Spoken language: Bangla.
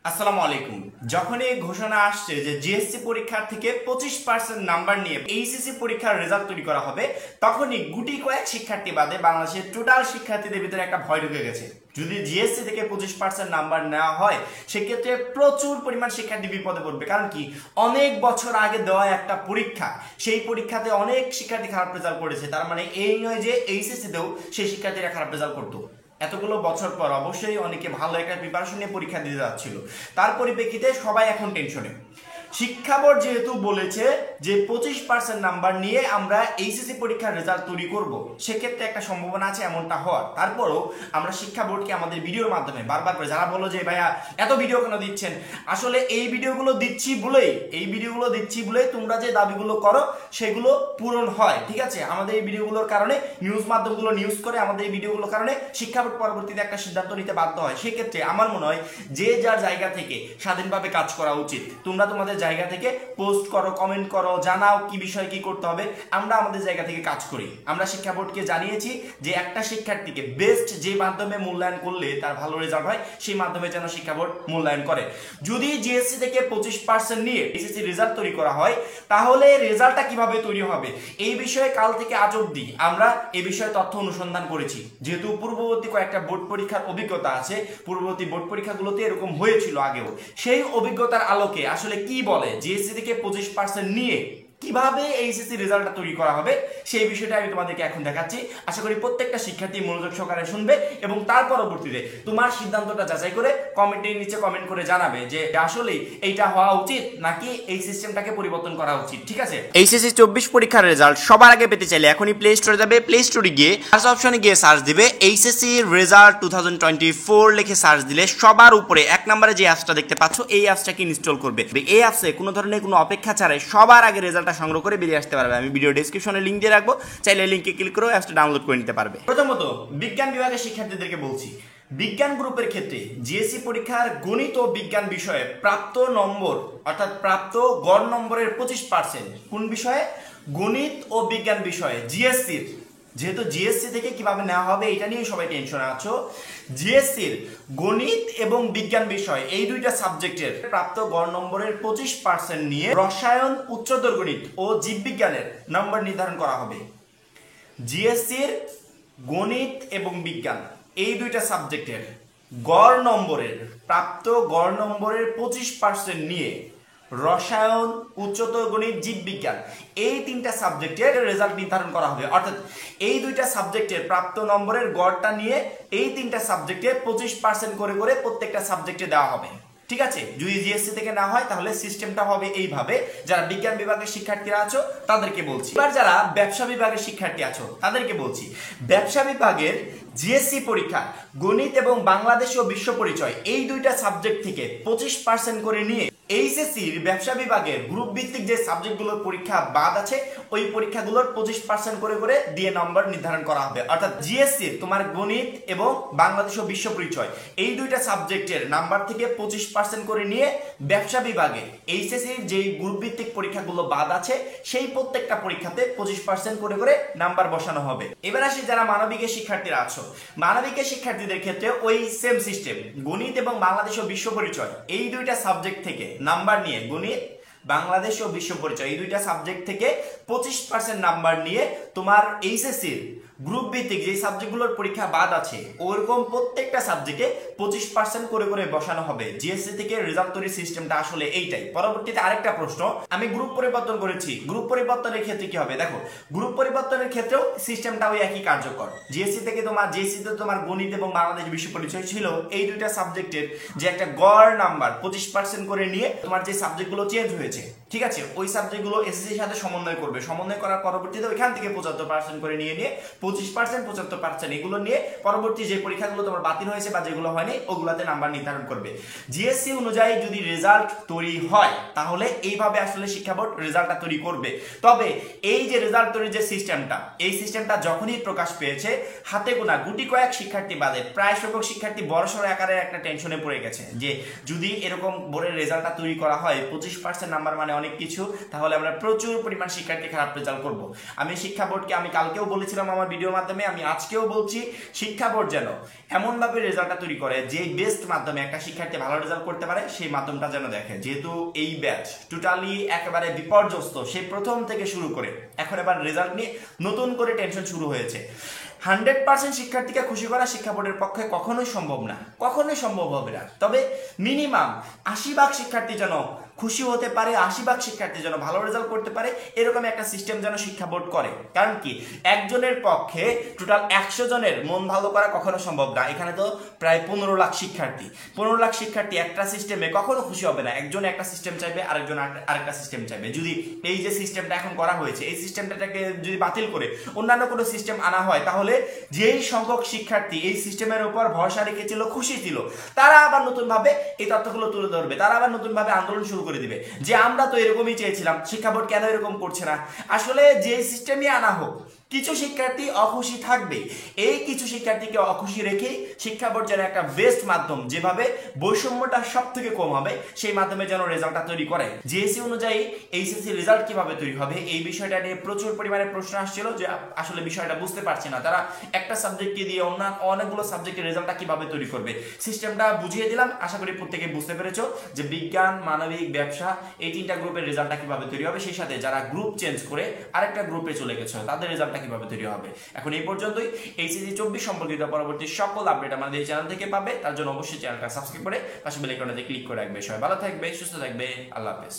আসসালামু আলাইকুম। যখন এই ঘোষণা আসছে যে জিএসসি পরীক্ষার থেকে 25% নাম্বার নিয়ে এইচএসসি পরীক্ষার রেজাল্ট তৈরি করা হবে, তখনই গুটি কয়েক শিক্ষার্থী বাদে বাংলাদেশের টোটাল শিক্ষার্থীদের ভিতরে একটা ভয় ঢুকে গেছে। যদি জিএসসি থেকে 25% নাম্বার নেওয়া হয়, সেক্ষেত্রে প্রচুর পরিমাণ শিক্ষার্থী বিপদে পড়বে। কারণ কি, অনেক বছর আগে দেওয়া একটা পরীক্ষা, সেই পরীক্ষাতে অনেক শিক্ষার্থী খারাপ রেজাল্ট করেছে। তার মানে এই নয় যে এইচএসসিতেও সেই শিক্ষার্থীরা খারাপ রেজাল্ট করতো। এতগুলো বছর পর অবশ্যই অনেকে ভালো একটা প্রিপারেশন নিয়ে পরীক্ষা দিতে যাচ্ছিল, তার পরিপ্রেক্ষিতে সবাই এখন টেনশনে। শিক্ষা বোর্ড যেহেতু বলেছে যে 25% নাম্বার নিয়ে আমরা এইচএসসি পরীক্ষার রেজাল্ট তৈরি করব, সেক্ষেত্রে একটা সম্ভাবনা আছে এমনটা হওয়ার। তারপরও আমরা শিক্ষা বোর্ডকে আমাদের ভিডিওর মাধ্যমে বারবার করে, যারা বলো যে ভাইয়া এত ভিডিও কেন দিচ্ছেন, আসলে এই ভিডিওগুলো দিচ্ছি বলেই তোমরা যে দাবিগুলো করো সেগুলো পূরণ হয়। ঠিক আছে, আমাদের এই ভিডিওগুলোর কারণে নিউজ মাধ্যমগুলো নিউজ করে, আমাদের এই ভিডিওগুলোর কারণে শিক্ষা বোর্ড পরবর্তীতে একটা সিদ্ধান্ত নিতে বাধ্য হয়। সেক্ষেত্রে আমার মনে হয় যে যার জায়গা থেকে স্বাধীনভাবে কাজ করা উচিত। তোমরা তোমাদের জায়গা থেকে পোস্ট করো, কমেন্ট করো, জানাও কি বিষয় কি করতে হবে। আমরা আমাদের জায়গা থেকে কাজ করি। আমরা শিক্ষা বোর্ডকে জানিয়েছি যে একটা শিক্ষার্থীকে বেস্ট যে মাধ্যমে মূল্যায়ন করলে তার ভালো রেজাল্ট হয়, সেই মাধ্যমে যেন শিক্ষা বোর্ড মূল্যায়ন করে। যদি জিএসসি থেকে 25% নিয়ে এসএসসি রেজাল্ট তৈরি করা হয়, তাহলে রেজাল্টটা কিভাবে তৈরি হবে এই বিষয়ে কাল থেকে আজ অবধি আমরা এই বিষয়ে তথ্য অনুসন্ধান করেছি। যেহেতু পূর্ববর্তী কয়েকটা বোর্ড পরীক্ষার অভিজ্ঞতা আছে, পূর্ববর্তী বোর্ড পরীক্ষাগুলোতে এরকম হয়েছিল আগেও, সেই অভিজ্ঞতার আলোকে আসলে কি বলে জিএসসি থেকে 25% নিয়ে কিভাবে এইচএসসি রেজাল্টটা তৈরি করা হবে, সেই বিষয়টা আমি তোমাদেরকে এখন দেখাচ্ছি। আশা করি প্রত্যেকটা শিক্ষার্থী মনোযোগ সহকারে শুনবে এবং তার পরবর্তীতে তোমার সিদ্ধান্তটা যাচাই করে কমেন্টের নিচে কমেন্ট করে জানাবে যে আসলে এইটা হওয়া উচিত নাকি এই সিস্টেমটাকে পরিবর্তন করা উচিত। ঠিক আছে, এইচএসসি 24 পরীক্ষার রেজাল্ট সবার আগে পেতে চাইলে এখনই প্লে স্টোরে যাবে, প্লে স্টোরে গিয়ে সার্চ অপশনে গিয়ে সার্চ দিবে এইচএসসি রেজাল্ট 2024 লিখে সার্চ দিলে সবার উপরে এক নম্বরে যে অ্যাপসটা দেখতে পাচ্ছ, এই অ্যাপসটাকে ইনস্টল করবে। এই অ্যাপসে কোনো ধরনের কোনো অপেক্ষা ছাড়াই সবার আগে রেজাল্টটা সংগ্রহ করে বেরিয়ে আসতে পারবে। আমি ভিডিও ডেসক্রিপশনে লিংক দিয়ে রাখবো, চাইলে লিংকে ক্লিক করে অ্যাপসটা ডাউনলোড করে নিতে পারবে। প্রথমত বিজ্ঞান বিভাগের শিক্ষার্থীদেরকে বলছি, বিজ্ঞান গ্রুপের ক্ষেত্রে জিএসসি পরীক্ষার গণিত ও বিজ্ঞান বিষয়ে প্রাপ্ত নম্বর অর্থাৎ প্রাপ্ত গড় নম্বরের 25%, কোন বিষয়ে? গণিত ও বিজ্ঞান বিষয়ে জিএসসির। যেহেতু জিএসসি থেকে কিভাবে নেওয়া হবে এটা নিয়ে সবাই টেনশনে আছো। জিএসসির গণিত এবং বিজ্ঞান বিষয় এই দুইটা সাবজেক্টের প্রাপ্ত গড় নম্বরের 25% নিয়ে রসায়ন, উচ্চতর গণিত ও জীববিজ্ঞানের নম্বর নির্ধারণ করা হবে। জিএসসির গণিত এবং বিজ্ঞান এই দুইটা সাবজেক্টের গড় নম্বরের প্রাপ্ত গড় নম্বরের 25% নিয়ে রসায়ন, উচ্চতর গণিত, জীববিজ্ঞান এই তিনটা সাবজেক্টের রেজাল্ট নির্ধারণ করা হবে। অর্থাৎ এই দুইটা সাবজেক্টের প্রাপ্ত নম্বরের গড়টা নিয়ে এই তিনটা সাবজেক্টে 25% করে করে প্রত্যেকটা সাবজেক্টে দেওয়া হবে। ঠিক আছে, যদি জিএসসি থেকে না হয় তাহলে সিস্টেমটা হবে এইভাবে। যারা বিজ্ঞান বিভাগের শিক্ষার্থীরা আছো তাদেরকে বলছি। এবার যারা ব্যবসা বিভাগের শিক্ষার্থী আছো তাদেরকে বলছি, ব্যবসা বিভাগের জিএসসি পরীক্ষা গণিত এবং বাংলাদেশ ও বিশ্ব পরিচয় এই দুইটা সাবজেক্ট থেকে 25% করে নিয়ে এইচএসসির ব্যবসা বিভাগের গ্রুপ ভিত্তিক যে সাবজেক্টগুলোর পরীক্ষা বাদ আছে, ওই পরীক্ষাগুলোর 25% করে করে দিয়ে নম্বর নির্ধারণ করা হবে। অর্থাৎ জিএসসির তোমার গণিত এবং বাংলাদেশ ও বিশ্ব পরিচয় এই দুইটা সাবজেক্টের নাম্বার থেকে 25% করে নিয়ে ব্যবসা বিভাগে এইচএসসির যেই গ্রুপ ভিত্তিক পরীক্ষাগুলো বাদ আছে, সেই প্রত্যেকটা পরীক্ষাতে 25% করে করে নাম্বার বসানো হবে। এবার আসি যারা মানবিকের শিক্ষার্থীরা আছো, মানবিকের শিক্ষার্থীদের ক্ষেত্রে ওই সেম সিস্টেম, গণিত এবং বাংলাদেশ ও বিশ্ব পরিচয় এই দুইটা সাবজেক্ট থেকে নাম্বার নিয়ে, গণিত, বাংলাদেশ ও বিশ্ব পরিচয় এই দুইটা সাবজেক্ট থেকে 25% নাম্বার নিয়ে তোমার এইচএসসির গ্রুপ ভিত্তিক যে সাবজেক্টগুলোর পরীক্ষা বাদ আছে ওরকম প্রত্যেকটা সাবজেক্টে 25% করে করে বসানো হবে। জিএসসি থেকে রেজাল্ট তৈরির সিস্টেমটা আসলে এইটাই। পরবর্তীতে আরেকটা প্রশ্ন, আমি গ্রুপ পরিবর্তন করেছি, গ্রুপ পরিবর্তনের ক্ষেত্রে কি হবে? দেখো, গ্রুপ পরিবর্তনের ক্ষেত্রেও সিস্টেমটা ওই একই কার্যকর। জিএসসি থেকে তোমার গণিত এবং বাংলাদেশ বিশ্ব পরিচয় ছিল, এই দুইটা সাবজেক্টের যে একটা গড় নাম্বার 25% করে নিয়ে তোমার যে সাবজেক্টগুলো চেঞ্জ হয়েছে, ঠিক আছে, ওই সাবজেক্টগুলো এসএসসির সাথে সমন্বয় করবে। সমন্বয় করার পরবর্তীতে ওইখান থেকে 75% করে নিয়ে 25% 75% এগুলো নিয়ে পরবর্তী যে পরীক্ষাগুলো তোমার বাতিল হয়েছে বা যেগুলো হয়নি ওগুলাতে নাম্বার নির্ধারণ করবে। জিএসসি অনুযায়ী যদি রেজাল্ট তৈরি হয় তাহলে এইভাবে আসলে শিক্ষা বোর্ড রেজাল্টটা তৈরি করবে। তবে এই যে রেজাল্ট তৈরির যে সিস্টেমটা, এই সিস্টেমটা যখনই প্রকাশ পেয়েছে, হাতে গোনা গুটি কয়েক শিক্ষার্থী বাদে প্রায় সংখ্যক শিক্ষার্থী বড়সড় আকারে একটা টেনশনে পড়ে গেছে যে যদি এরকম বোর্ডের রেজাল্টটা তৈরি করা হয় 25% নাম্বার মানে অনেক কিছু, তাহলে আমরা প্রচুর পরিমাণ শিক্ষার্থী খারাপ রেজাল্ট করব। আমি শিক্ষা বোর্ডকে আমি কালকেও বলেছিলাম আমার ভিডিওর মাধ্যমে আমি আজকেও বলছি, শিক্ষা বোর্ড যেন এমনভাবে রেজাল্টটা তৈরি করে যে বেস্ট মাধ্যমে একটা শিক্ষার্থী ভালো রেজাল্ট করতে পারে সেই মাধ্যমটা যেন দেখে। যেহেতু এই ব্যাচ টোটালি একেবারে বিপর্যস্ত, সেই প্রথম থেকে শুরু করে এখন এবার রেজাল্ট নিয়ে নতুন করে টেনশন শুরু হয়েছে। 100% শিক্ষার্থীকে খুশি করা শিক্ষা বোর্ডের পক্ষে কখনোই সম্ভব না, কখনোই সম্ভব হবে না। তবে মিনিমাম 80% শিক্ষার্থী যেন খুশি হতে পারে, 80% শিক্ষার্থী যেন ভালো রেজাল্ট করতে পারে, এরকম একটা সিস্টেম যেন শিক্ষা বোর্ড করে। কারণ কি, একজনের পক্ষে টোটাল 100 জনের মন ভালো করা কখনো সম্ভব না। এখানে তো প্রায় 15 লাখ শিক্ষার্থী, 15 লাখ শিক্ষার্থী একটা সিস্টেমে কখনো খুশি হবে না। একজন একটা সিস্টেম চাইবে, আরেকজন আরেকটা সিস্টেম চাইবে। যদি এই যে সিস্টেমটা এখন করা হয়েছে, এই সিস্টেমটাকে যদি বাতিল করে অন্যান্য কোনো সিস্টেম আনা হয়, তাহলে যেই সংখ্যক শিক্ষার্থী এই সিস্টেমের উপর ভরসা রেখেছিল, খুশি ছিল, তারা আবার নতুন ভাবে এই তথ্যগুলো তুলে ধরবে, তারা আবার নতুন ভাবে আন্দোলন শুরু করে দিবে যে আমরা তো এরকমই চেয়েছিলাম, শিক্ষা বোর্ড কেন এরকম করছে না। আসলে যে সিস্টেমই আনা হোক, কিছু শিক্ষার্থী অখুশি থাকবে। এই কিছু শিক্ষার্থীকে অখুশি রেখে শিক্ষা বোর্ড যেন একটা বেস্ট মাধ্যম, যেভাবে বৈষম্যটা সব থেকে কম হবে, সেই মাধ্যমে যেন রেজাল্টটা তৈরি করে। জিএসসি অনুযায়ী এইচএসসি রেজাল্ট কিভাবে তৈরি হবে, এই বিষয়টা নিয়ে প্রচুর পরিমাণে প্রশ্ন আসছিল যে আসলে বিষয়টা বুঝতে পারছে না তারা, একটা সাবজেক্টকে দিয়ে অনেকগুলো সাবজেক্টের রেজাল্টটা কিভাবে তৈরি করবে। সিস্টেমটা বুঝিয়ে দিলাম, আশা করি প্রত্যেকে বুঝতে পেরেছো যে বিজ্ঞান, মানবিক, ব্যবসা এই 3টা গ্রুপের রেজাল্টটা কিভাবে তৈরি হবে। সেই সাথে যারা গ্রুপ চেঞ্জ করে আরেকটা গ্রুপে চলে গেছে তাদের রেজাল্টটা কিভাবে তৈরি হবে। এখন এই পর্যন্তই। এইচএসসি 24 সম্পর্কিত পরবর্তী সকল আপডেট আমাদের এই চ্যানেল থেকে পাবে। তার জন্য অবশ্যই চ্যানেলটা সাবস্ক্রাইব করে পাশে বেল আইকনটাতে ক্লিক করে রাখবে। সবাই ভালো থাকবে, সুস্থ থাকবে, আল্লাহ হাফেজ।